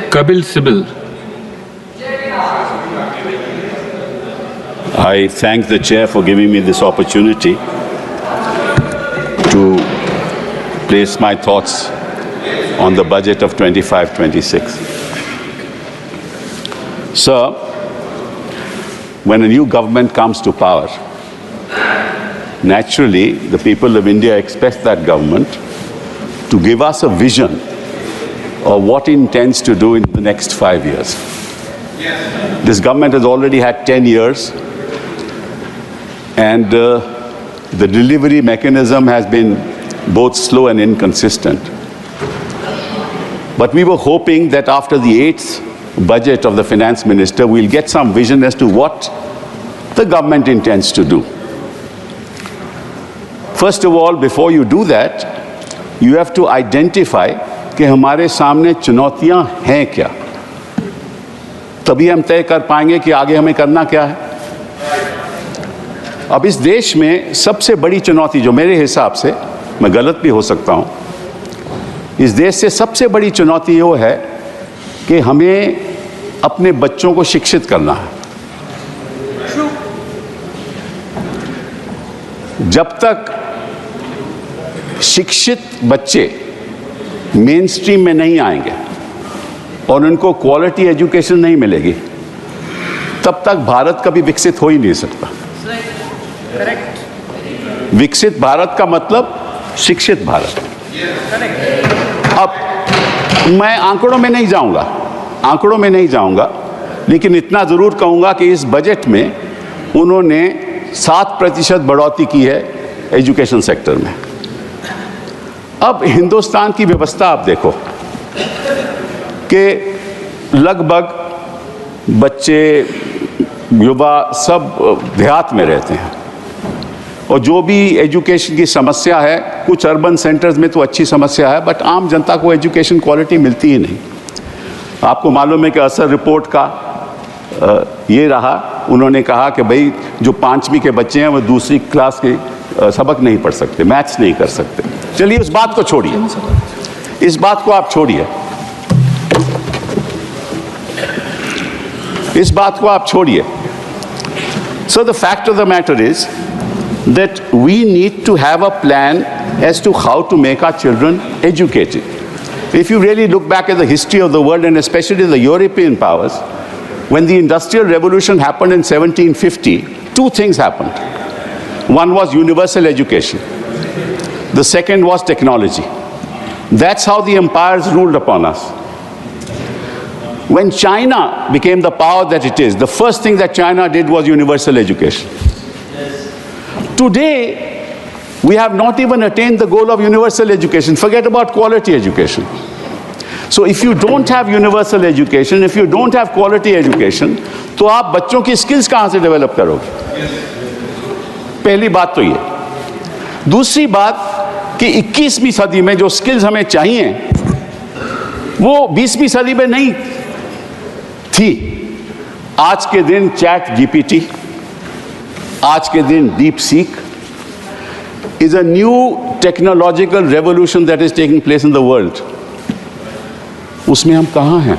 Kapil Sibal. I thank the chair for giving me this opportunity to place my thoughts on the budget of 25-26. Sir, when a new government comes to power, naturally the people of India expect that government to give us a vision of what it intends to do in the next 5 years. This government has already had 10 years, and the delivery mechanism has been both slow and inconsistent. But we were hoping that after the 8th budget of the finance minister, we'll get some vision as to what the government intends to do. First of all, before you do that, you have to identify कि हमारे सामने चुनौतियां हैं क्या, तभी हम तय कर पाएंगे कि आगे हमें करना क्या है। अब इस देश में सबसे बड़ी चुनौती, जो मेरे हिसाब से, मैं गलत भी हो सकता हूं, इस देश से सबसे बड़ी चुनौती वो है कि हमें अपने बच्चों को शिक्षित करना है। जब तक शिक्षित बच्चे मेन स्ट्रीम में नहीं आएंगे और उनको क्वालिटी एजुकेशन नहीं मिलेगी, तब तक भारत कभी विकसित हो ही नहीं सकता। विकसित भारत का मतलब शिक्षित भारत। अब मैं आंकड़ों में नहीं जाऊंगा, लेकिन इतना जरूर कहूंगा कि इस बजट में उन्होंने 7% बढ़ोतरी की है एजुकेशन सेक्टर में। अब हिंदुस्तान की व्यवस्था आप देखो कि लगभग बच्चे, युवा सब देहात में रहते हैं, और जो भी एजुकेशन की समस्या है, कुछ अर्बन सेंटर्स में तो अच्छी समस्या है, बट आम जनता को एजुकेशन क्वालिटी मिलती ही नहीं। आपको मालूम है कि असर रिपोर्ट का ये रहा, उन्होंने कहा कि भाई जो 5वीं के बच्चे हैं वो दूसरी क्लास के सबक नहीं पढ़ सकते, मैथ्स नहीं कर सकते। चलिए उस बात को छोड़िए, इस बात को आप छोड़िए, इस बात को आप छोड़िए। So the fact of the matter is that we need to have a plan as to how to make our children educated. If you really look back at the history of the world, and especially the European powers, when the Industrial Revolution happened in 1750, two things happened. One was universal education. The second was technology. That's how the empires ruled upon us. When China became the power that it is, the first thing that China did was universal education. Today, we have not even attained the goal of universal education. Forget about quality education. So if you don't have universal education, if you don't have quality education, तो आप बच्चों की skills कहाँ से develop करोगे? पहली बात तो ये। दूसरी बात कि 21वीं सदी में जो skills हमें चाहिए, वो 20वीं सदी में नहीं थी। आज के दिन चैट जीपीटी, आज के दिन deep seek is a new technological revolution that is taking place in the world. उसमें हम कहाँ हैं?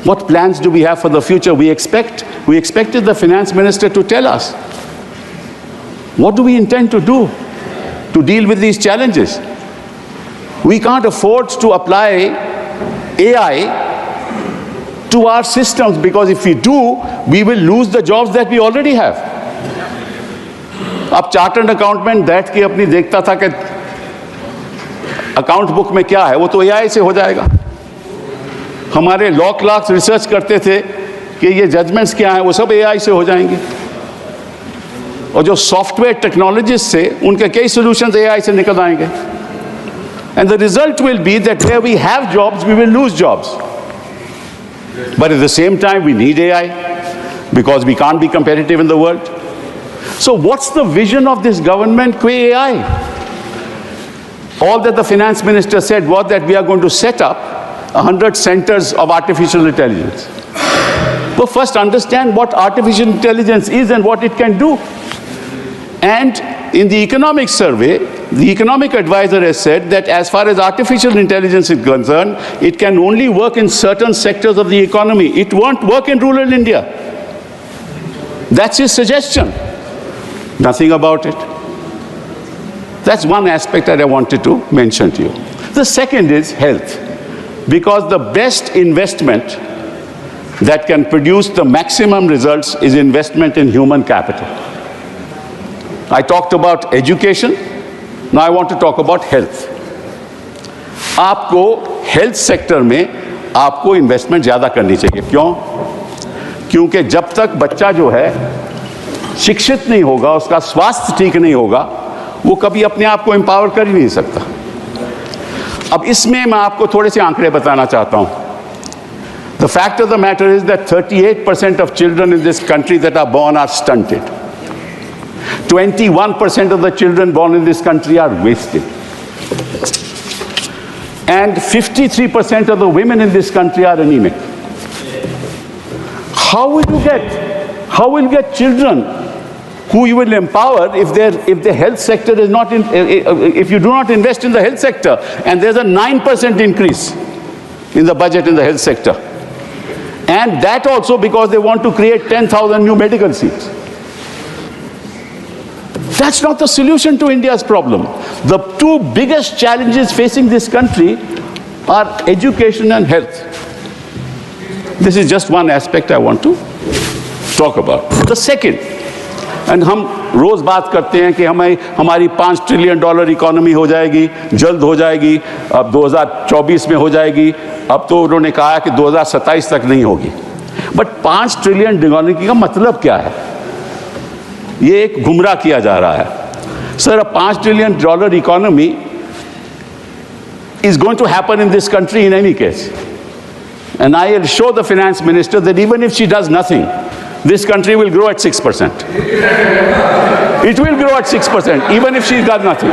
What plans do we have for the future? We expected the finance minister to tell us. What do we intend to do to deal with these challenges? We can't afford to apply AI to our systems, because if we do, we will lose the jobs that we already have. अब chartered accountant बैठ के अपनी देखता था कि account book में क्या है, वो तो एआई से हो जाएगा। हमारे लॉ क्लर्क्स रिसर्च करते थे कि ये जजमेंट्स क्या हैं, वो सब एआई से हो जाएंगे। और जो सॉफ्टवेयर टेक्नोलॉजिस्ट थे, उनके कई सॉल्यूशंस एआई से निकल आएंगे। And the result will be that where we have jobs, we will lose jobs. But at the same time, we need AI because we can't be competitive in the world. So what's the vision of this government qua AI? All that the finance minister said was that we are going to set up 100 centers of artificial intelligence. But first understand what artificial intelligence is and what it can do. And in the economic survey, the economic advisor has said that as far as artificial intelligence is concerned, it can only work in certain sectors of the economy. It won't work in rural India. That's his suggestion. Nothing about it. That's one aspect that I wanted to mention to you. The second is health, because the best investment that can produce the maximum results is investment in human capital. I talked about education. Now I want to talk about health. आपको health sector में आपको investment ज़्यादा करनी चाहिए. क्यों? क्योंकि जब तक बच्चा जो है शिक्षित नहीं होगा, उसका स्वास्थ्य ठीक नहीं होगा, वो कभी अपने आप को एम्पावर कर ही नहीं सकता. अब इसमें मैं आपको थोड़े से आंकड़े बताना चाहता हूं. The fact of the matter is that 38% of children in this country that are born are stunted. 21% of the children born in this country are wasted. And 53% of the women in this country are anemic. How will you get children who you will empower if the health sector is not if you do not invest in the health sector? And there's a 9% increase in the budget in the health sector. And that also because they want to create 10,000 new medical seats. That's not the solution to India's problem. The two biggest challenges facing this country are education and health. This is just one aspect I want to talk about. The second, and हम रोज बात करते हैं कि हमारी $5 trillion economy हो जाएगी, जल्द हो जाएगी, अब 2024 में हो जाएगी. अब तो उन्होंने कहा कि 2027 तक नहीं होगी. बट 5 ट्रिलियन इकोनॉमी का मतलब क्या है? ये एक गुमराह किया जा रहा है. Sir, a $5 trillion economy is going to happen in this country in any case. And I will show the finance minister that even if she does nothing, this country will grow at 6%. It will grow at 6%, even if she's done nothing.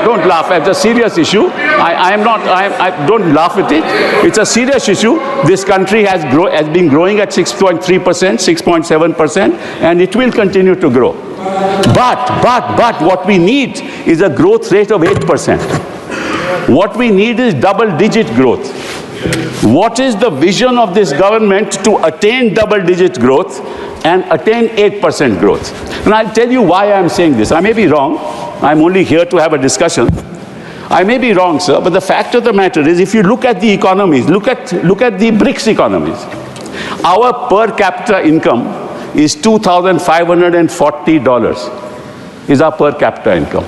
Don't laugh. It's a serious issue. I don't laugh at it. It's a serious issue. This country has been growing at 6.3%, 6.7%, and it will continue to grow. But what we need is a growth rate of 8%. What we need is double-digit growth. What is the vision of this government to attain double-digit growth and attain 8% growth? And I'll tell you why I'm saying this. I may be wrong. I'm only here to have a discussion. I may be wrong, sir, but the fact of the matter is, if you look at the economies, look at the BRICS economies, our per capita income is $2,540 is our per capita income.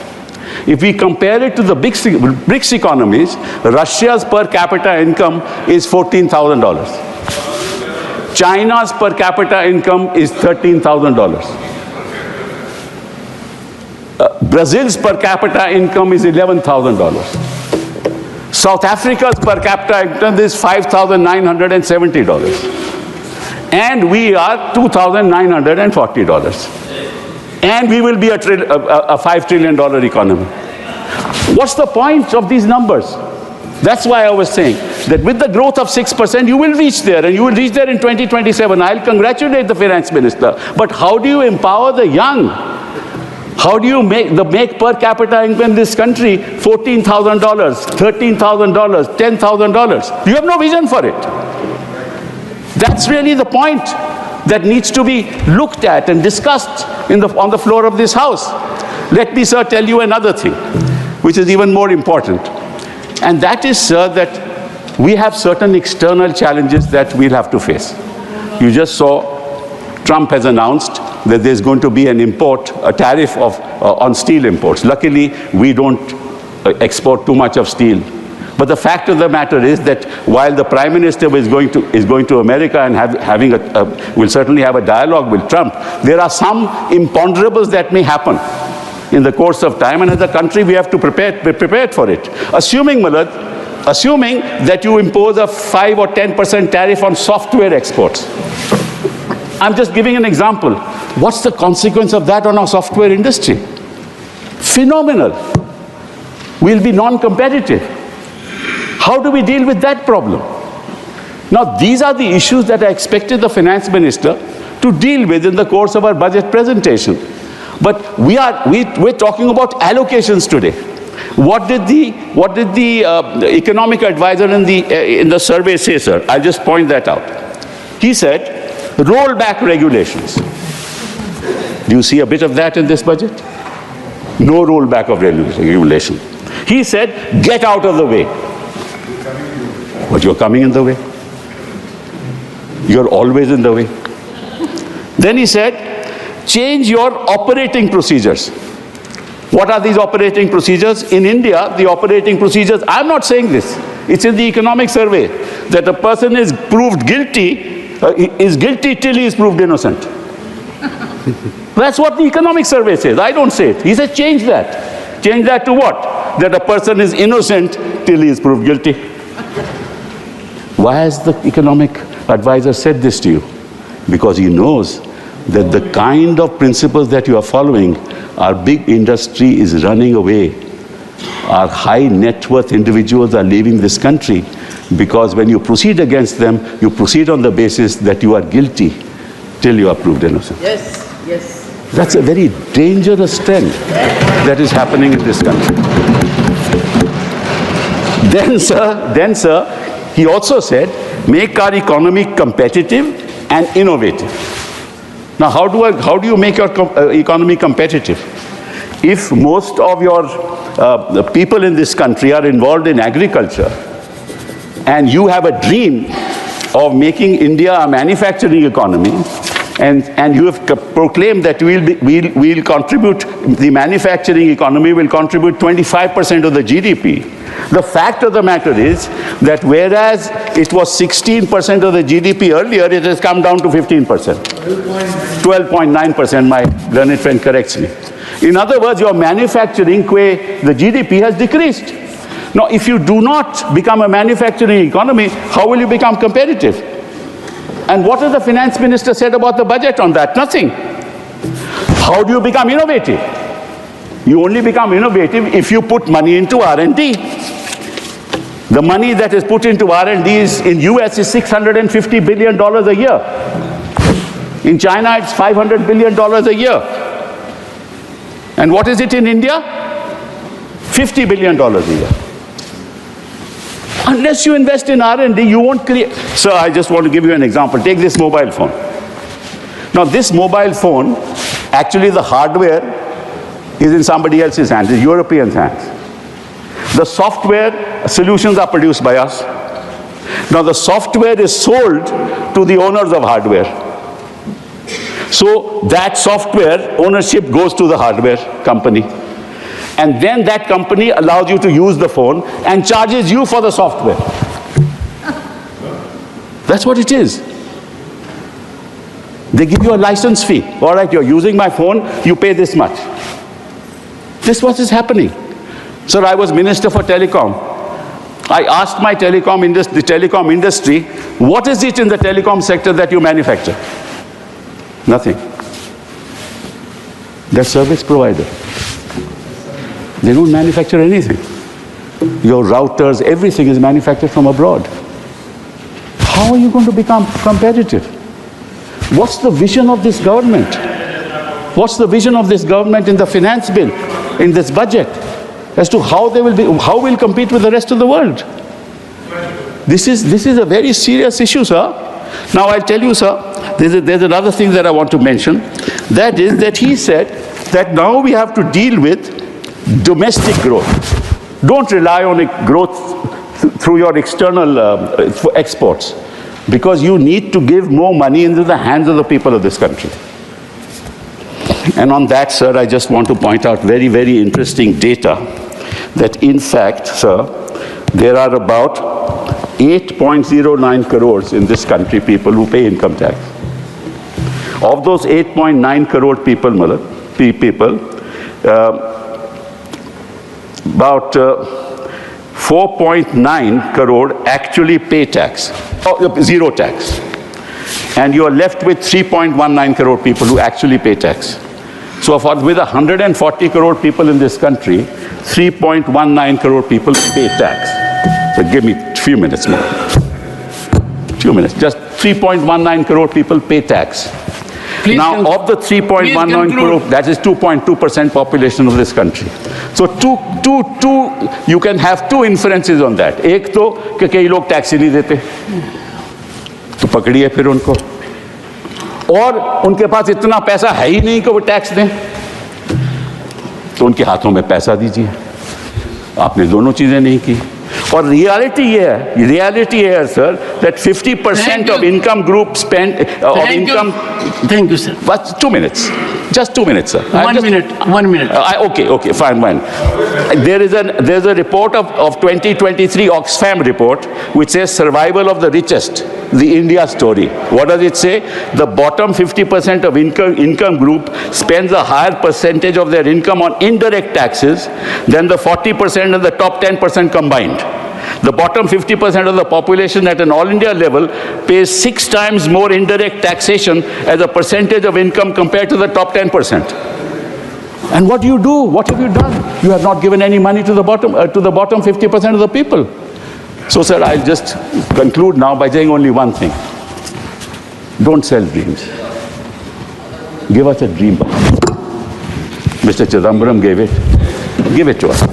If we compare it to the BRICS economies, Russia's per capita income is $14,000. China's per capita income is $13,000. Brazil's per capita income is $11,000. South Africa's per capita income is $5,970. And we are $2,940. And we will be a $5 trillion economy. What's the point of these numbers? That's why I was saying that with the growth of 6%, you will reach there, and you will reach there in 2027. I'll congratulate the finance minister. But how do you empower the young? How do you make per capita income in this country $14,000, $13,000, $10,000? You have no vision for it. That's really the point that needs to be looked at and discussed on the floor of this house. Let me, sir, tell you another thing, which is even more important. And that is, sir, that we have certain external challenges that we'll have to face. You just saw Trump has announced that there's going to be a tariff on steel imports. Luckily, we don't export too much of steel. But the fact of the matter is that while the Prime Minister is going to America and will certainly have a dialogue with Trump, there are some imponderables that may happen in the course of time, and as a country we have to be prepared for it. Assuming that you impose a 5 or 10% tariff on software exports. I'm just giving an example. What's the consequence of that on our software industry? Phenomenal. We'll be non-competitive. How do we deal with that problem? Now, these are the issues that I expected the finance minister to deal with in the course of our budget presentation. But we're talking about allocations today. What did the economic advisor in the survey say, sir? I'll just point that out. He said, roll back regulations. Do you see a bit of that in this budget? No rollback of regulation. He said, get out of the way. But you're coming in the way. You're always in the way. Then he said, change your operating procedures. What are these operating procedures? In India, the operating procedures, I'm not saying this, it's in the economic survey, that a person is proved guilty, is guilty till he is proved innocent. That's what the economic survey says. I don't say it. He says change that. Change that to what? That a person is innocent till he is proved guilty. Why has the economic advisor said this to you? Because he knows that the kind of principles that you are following, our big industry is running away. Our high net worth individuals are leaving this country because when you proceed against them, you proceed on the basis that you are guilty till you are proved innocent. Yes, yes. That's a very dangerous trend that is happening in this country. Then, sir, he also said, make our economy competitive and innovative. Now, how do you make your economy competitive? If most of your the people in this country are involved in agriculture, and you have a dream of making India a manufacturing economy, and you have proclaimed that we'll contribute, the manufacturing economy will contribute 25% of the GDP. The fact of the matter is that whereas it was 16% of the GDP earlier, it has come down to 15%. 12.9%, my learned friend corrects me. In other words, your manufacturing, the GDP has decreased. Now, if you do not become a manufacturing economy, how will you become competitive? And what has the finance minister said about the budget on that? Nothing. How do you become innovative? You only become innovative if you put money into R&D. The money that is put into R&D in US is $650 billion a year. In China, it's $500 billion a year. And what is it in India? $50 billion a year. Unless you invest in R&D, you won't create. Sir, I just want to give you an example. Take this mobile phone. Now, this mobile phone, actually the hardware is in somebody else's hands, the Europeans' hands. The software solutions are produced by us. Now, the software is sold to the owners of hardware. So that software ownership goes to the hardware company. And then that company allows you to use the phone and charges you for the software. That's what it is. They give you a license fee. All right, you're using my phone, you pay this much. This is what is happening. Sir, I was Minister for Telecom. I asked my the telecom industry, what is it in the telecom sector that you manufacture? Nothing. They're service provider. They don't manufacture anything. Your routers, everything is manufactured from abroad. How are you going to become competitive? What's the vision of this government? What's the vision of this government in the finance bill, in this budget, as to how we'll compete with the rest of the world? This is a very serious issue, sir. Now I'll tell you, sir, there's another thing that I want to mention. That is that he said that now we have to deal with domestic growth. Don't rely on growth through your external exports, because you need to give more money into the hands of the people of this country. And on that, sir, I just want to point out very, very interesting data that in fact, sir, there are about 8.09 crores in this country people who pay income tax. Of those 8.9 crore people, about 4.9 crore actually pay tax, zero tax. And you are left with 3.19 crore people who actually pay tax. So with 140 crore people in this country, 3.19 crore people pay tax. So give me a few minutes more. Few minutes. Just 3.19 crore people pay tax. Please now, conclude. of the 3.19 crore, that is 2.2% population of this country. So, you can have two inferences on that. एक तो कि कई लोग tax ही नहीं देते, तो पकड़िए फिर उनको, और उनके पास इतना पैसा है ही नहीं कि वो टैक्स दें, तो उनके हाथों में पैसा दीजिए। आपने दोनों चीजें नहीं की। और रियलिटी है sir that 50% of income group spend of income. Thank you, sir. But 2 minutes, just 2 minutes, sir. 1 minute. Okay, fine. There's a report of 2023 Oxfam report which says survival of the richest, the India story. What does it say? The bottom 50% of income group spends a higher percentage of their income on indirect taxes than the 40% and the top 10% combined. The bottom 50% of the population at an all India level pays 6 times more indirect taxation as a percentage of income compared to the top 10%. And what do you do? What have you done? You have not given any money to the bottom 50% of the people. So, sir, I'll just conclude now by saying only one thing. Don't sell dreams. Give us a dream. Mr. Chidambaram gave it. Give it to us.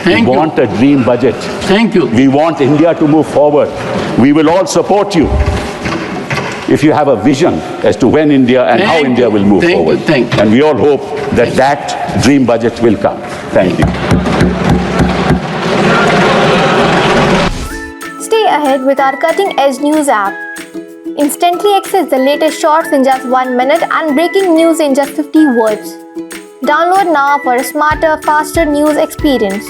Thank you. We want a dream budget. Thank you. We want India to move forward. We will all support you if you have a vision as to when India and how India will move forward. Thank you. And we all hope that that dream budget will come. Thank you. Stay ahead with our cutting-edge news app. Instantly access the latest shorts in just 1 minute and breaking news in just 50 words. Download now for a smarter, faster news experience.